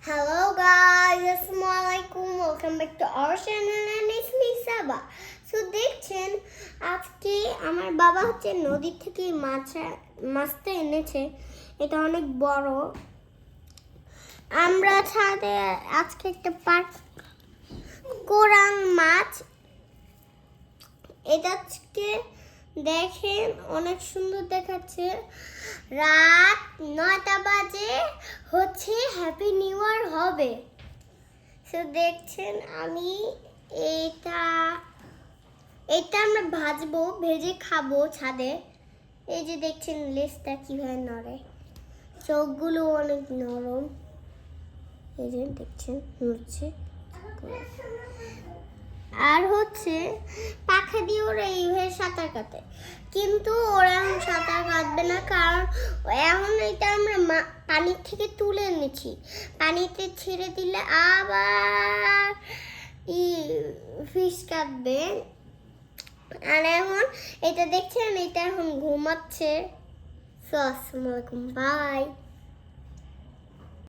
Hello guys, Assalamualaikum. Welcome back to our channel and it's me Saba. So দেখছেন আজকে আমার বাবা হচ্ছে নদী থেকে মাছটা এনেছে। এটা অনেক বড়। আমরা ছাদে আজকে একটা কোরাং মাছ, এটা আজকে দেখেন অনেক সুন্দর দেখাচ্ছে। রাত 9টা বাজে হচ্ছে হ্যাপি নিউ ইয়ার হবে। সো দেখছেন আমি এটা আমরা ভাজবো, ভেজে খাবো ছাদে। এই যে দেখছেন লেজটা কিভাবে নড়ে, চোখগুলো অনেক নরম। এই যে দেখছেন নড়ছে। আর হচ্ছে পাখা দিয়ে ওরা এইভাবে সাঁতার কাটে, কিন্তু ওরা এখন সাঁতার কাটবে না, কারণ এখন এটা আমরা পানির থেকে তুলে এনেছি। পানিতে ছেড়ে দিলে আবার ফিশ কাটবে। আর এখন এটা দেখছেন, এটা এখন ঘুমাচ্ছে। আসসালামু আলাইকুম, বাই।